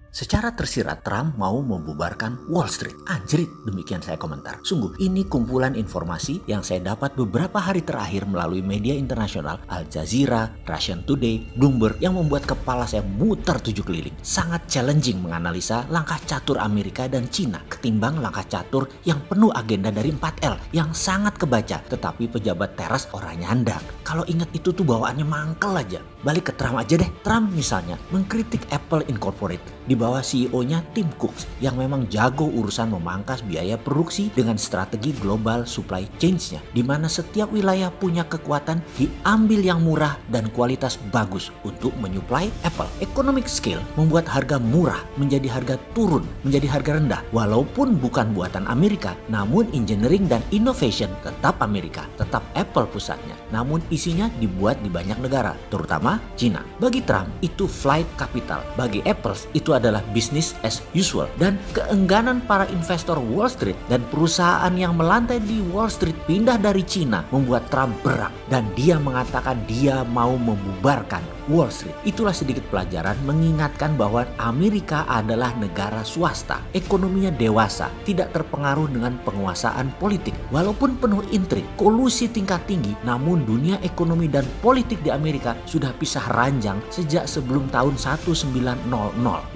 Secara tersirat, Trump mau membubarkan Wall Street. Anjrit, demikian saya komentar. Sungguh, ini kumpulan informasi yang saya dapat beberapa hari terakhir melalui media internasional Al Jazeera, Russian Today, Bloomberg yang membuat kepala saya muter 7 keliling. Sangat challenging menganalisa langkah catur Amerika dan Cina ketimbang langkah catur yang penuh agenda dari 4L yang sangat kebaca, tetapi pejabat teras orang nyandak. Kalau ingat itu tuh bawaannya mangkel aja. Balik ke Trump aja deh. Trump misalnya mengkritik Apple Incorporated di bawah CEO-nya Tim Cook yang memang jago urusan memangkas biaya produksi dengan strategi global supply chain-nya, di mana setiap wilayah punya kekuatan diambil yang murah dan kualitas bagus untuk menyuplai Apple. Economic scale membuat harga murah menjadi harga turun, menjadi harga rendah. Walaupun bukan buatan Amerika, namun engineering dan innovation tetap Amerika, tetap Apple pusatnya. Namun isinya dibuat di banyak negara, terutama Cina. Bagi Trump itu flight capital, bagi Apple itu adalah business as usual, dan keengganan para investor Wall Street dan perusahaan yang melantai di Wall Street pindah dari Cina membuat Trump berak dan dia mengatakan dia mau membubarkan Wall Street. Itulah sedikit pelajaran mengingatkan bahwa Amerika adalah negara swasta, ekonominya dewasa, tidak terpengaruh dengan penguasaan politik. Walaupun penuh intrik, kolusi tingkat tinggi, namun dunia ekonomi dan politik di Amerika sudah pisah ranjang sejak sebelum tahun 1900.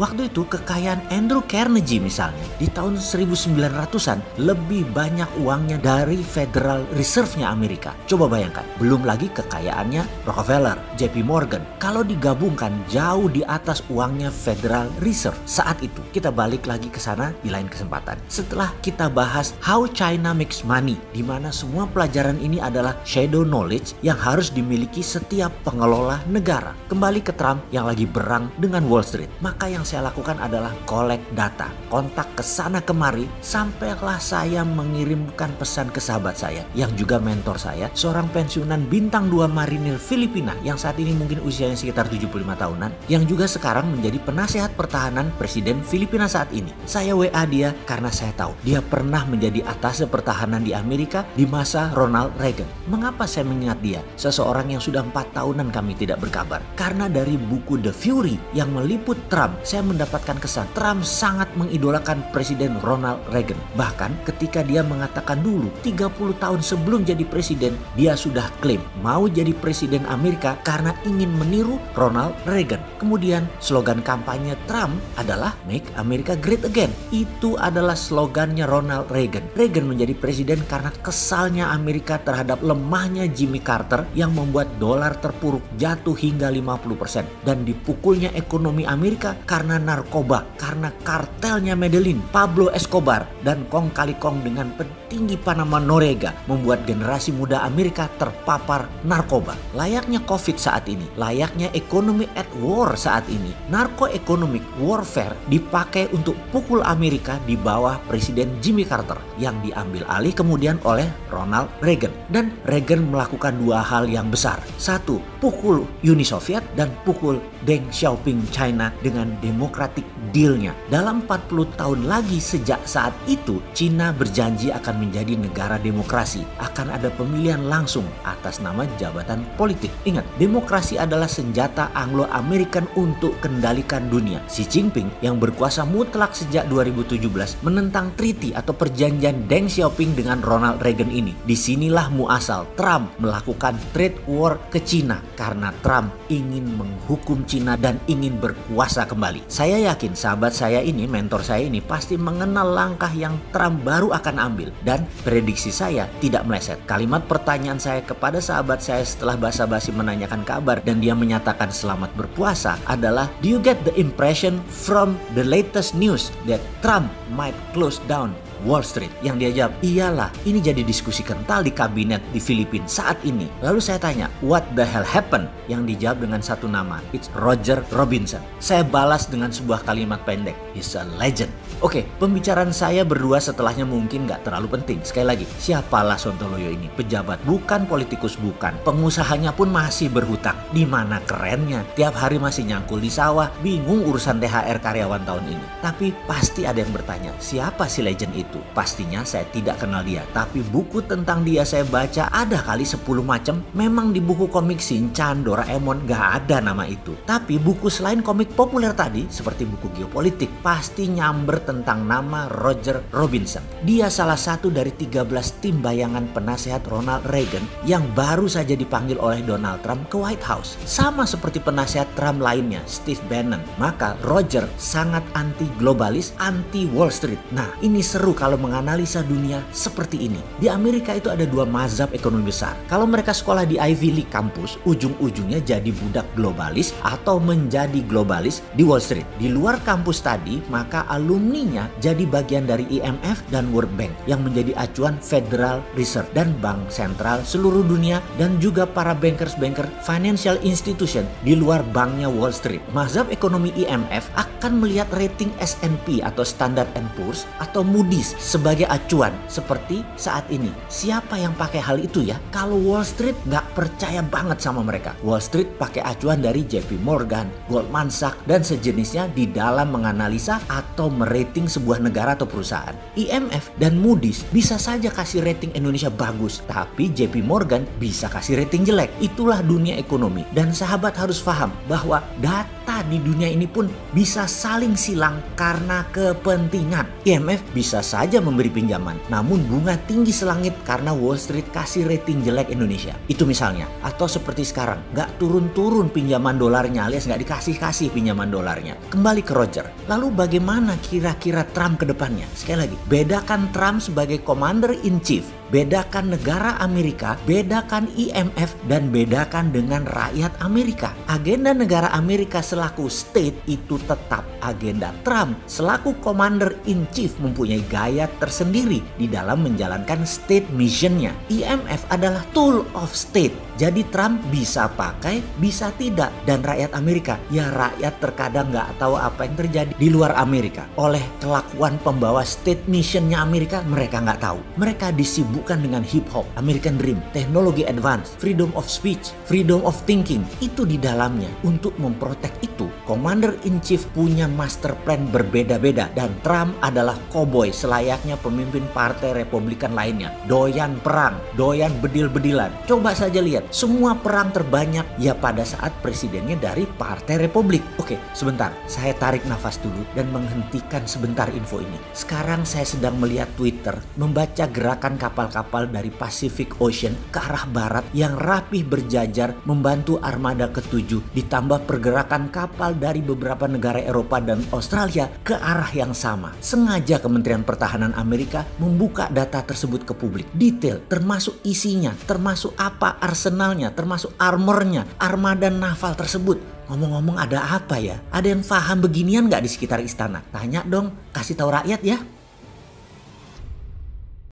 Waktu itu kekayaan Andrew Carnegie misalnya di tahun 1900-an lebih banyak uangnya dari Federal Reserve-nya Amerika. Coba bayangkan, belum lagi kekayaannya Rockefeller, JP Morgan. Kalau digabungkan jauh di atas uangnya Federal Reserve saat itu. Kita balik lagi ke sana di lain kesempatan. Setelah kita bahas How China Makes Money, di mana semua pelajaran ini adalah shadow knowledge yang harus dimiliki setiap pengelola negara. Kembali ke Trump yang lagi berang dengan Wall Street. Maka yang saya lakukan adalah collect data, kontak ke sana kemari, sampailah saya mengirimkan pesan ke sahabat saya yang juga mentor saya, seorang pensiunan bintang 2 marinir Filipina yang saat ini mungkin usianya sekitar 75 tahunan, yang juga sekarang menjadi penasehat pertahanan Presiden Filipina saat ini. Saya WA dia karena saya tahu dia pernah menjadi atase pertahanan di Amerika di masa Ronald Reagan. Mengapa saya mengingat dia? Seseorang yang sudah 4 tahunan kami tidak berkabar. Karena dari buku The Fury yang meliput Trump, saya mendapatkan kesan Trump sangat mengidolakan Presiden Ronald Reagan. Bahkan ketika dia mengatakan dulu 30 tahun sebelum jadi presiden, dia sudah klaim mau jadi presiden Amerika karena ingin meniru Ronald Reagan. Kemudian slogan kampanye Trump adalah Make America Great Again. Itu adalah slogannya Ronald Reagan. Reagan menjadi presiden karena kesalnya Amerika terhadap lemahnya Jimmy Carter yang membuat dolar terpuruk jatuh hingga 50% dan dipukulnya ekonomi Amerika karena narkoba, karena kartelnya Medellin, Pablo Escobar, dan kong kali kong dengan petinggi Panama Noriega membuat generasi muda Amerika terpapar narkoba. Layaknya COVID saat ini, layaknya ekonomi at war saat ini, narco-economic warfare dipakai untuk pukul Amerika di bawah Presiden Jimmy Carter yang diambil alih kemudian oleh Ronald Reagan. Dan Reagan melakukan 2 hal yang besar. 1, pukul Uni Soviet dan pukul Deng Xiaoping China dengan Democratic Deal-nya. Dalam 40 tahun lagi sejak saat itu, Cina berjanji akan menjadi negara demokrasi. Akan ada pemilihan langsung atas nama jabatan politik. Ingat, demokrasi adalah senjata Anglo-American untuk kendalikan dunia. Xi Jinping yang berkuasa mutlak sejak 2017 menentang treaty atau perjanjian Deng Xiaoping dengan Ronald Reagan ini. Disinilah muasal Trump melakukan trade war ke Cina karena Trump ingin menghukum Cina dan ingin berkuasa kembali. Saya yakin sahabat saya ini, mentor saya ini pasti mengenal langkah yang Trump baru akan ambil dan prediksi saya tidak meleset. Kalimat pertanyaan saya kepada sahabat saya setelah basa-basi menanyakan kabar dan dia menyatakan selamat berpuasa adalah, do you get the impression from the latest news that Trump might close down Wall Street? Yang dia jawab, iyalah, ini jadi diskusi kental di kabinet di Filipina saat ini. Lalu saya tanya, what the hell happened? Yang dijawab dengan satu nama, it's Roger Robinson. Saya balas dengan sebuah kalimat pendek, he's a legend. Oke, pembicaraan saya berdua setelahnya mungkin gak terlalu penting. Sekali lagi, siapalah Sontoloyo ini? Pejabat bukan, politikus bukan, pengusahanya pun masih berhutang. Di mana kerennya? Tiap hari masih nyangkul di sawah, bingung urusan THR karyawan tahun ini. Tapi pasti ada yang bertanya, siapa si legend itu? itu. Pastinya saya tidak kenal dia, tapi buku tentang dia saya baca ada kali 10 macam. Memang di buku komik Shinchan, Doraemon gak ada nama itu. Tapi buku selain komik populer tadi, seperti buku geopolitik, pasti nyamber tentang nama Roger Robinson. Dia salah satu dari 13 tim bayangan penasehat Ronald Reagan yang baru saja dipanggil oleh Donald Trump ke White House. Sama seperti penasehat Trump lainnya, Steve Bannon. Maka Roger sangat anti globalis, anti Wall Street. Nah, ini seru kalau menganalisa dunia seperti ini. Di Amerika itu ada dua mazhab ekonomi besar. Kalau mereka sekolah di Ivy League kampus, ujung-ujungnya jadi budak globalis atau menjadi globalis di Wall Street. Di luar kampus tadi, maka alumninya jadi bagian dari IMF dan World Bank yang menjadi acuan Federal Reserve dan Bank Sentral seluruh dunia, dan juga para bankers-banker financial institution di luar banknya Wall Street. Mazhab ekonomi IMF akan melihat rating S&P atau Standard & Poor's atau Moody's sebagai acuan. Seperti saat ini, siapa yang pakai hal itu ya? Kalau Wall Street nggak percaya banget sama mereka. Wall Street pakai acuan dari JP Morgan, Goldman Sachs, dan sejenisnya di dalam menganalisa atau merating sebuah negara atau perusahaan. IMF dan Moody's bisa saja kasih rating Indonesia bagus, tapi JP Morgan bisa kasih rating jelek. Itulah dunia ekonomi. Dan sahabat harus paham bahwa data di dunia ini pun bisa saling silang karena kepentingan. IMF bisa saja memberi pinjaman, namun bunga tinggi selangit karena Wall Street kasih rating jelek Indonesia. Itu misalnya. Atau seperti sekarang, nggak turun-turun pinjaman dolarnya alias nggak dikasih-kasih pinjaman dolarnya. Kembali ke Roger. Lalu bagaimana kira-kira Trump ke depannya? Sekali lagi, bedakan Trump sebagai Commander in Chief, bedakan negara Amerika, bedakan IMF, dan bedakan dengan rakyat Amerika. Agenda negara Amerika selaku state itu tetap. Agenda Trump selaku Commander in Chief mempunyai gaya tersendiri di dalam menjalankan state missionnya. IMF adalah tool of state. Jadi Trump bisa pakai, bisa tidak. Dan rakyat Amerika, ya rakyat terkadang nggak tahu apa yang terjadi di luar Amerika. Oleh kelakuan pembawa state missionnya Amerika, mereka nggak tahu. Mereka disibukkan dengan hip hop, American Dream, teknologi advance, freedom of speech, freedom of thinking. Itu di dalamnya. Untuk memprotek itu, Commander in Chief punya master plan berbeda-beda. Dan Trump adalah cowboy selayaknya pemimpin partai Republikan lainnya. Doyan perang, doyan bedil-bedilan. Coba saja lihat, semua perang terbanyak ya pada saat presidennya dari Partai Republik. Oke, sebentar, saya tarik nafas dulu dan menghentikan sebentar info ini. Sekarang saya sedang melihat Twitter, membaca gerakan kapal-kapal dari Pacific Ocean ke arah barat yang rapih berjajar membantu armada ke-7, ditambah pergerakan kapal dari beberapa negara Eropa dan Australia ke arah yang sama. Sengaja Kementerian Pertahanan Amerika membuka data tersebut ke publik. Detail, termasuk isinya, termasuk apa arsenalnya, termasuk armornya, armada naval tersebut. Ngomong-ngomong, ada apa ya? Ada yang paham beginian nggak di sekitar istana? Tanya dong, kasih tahu rakyat ya.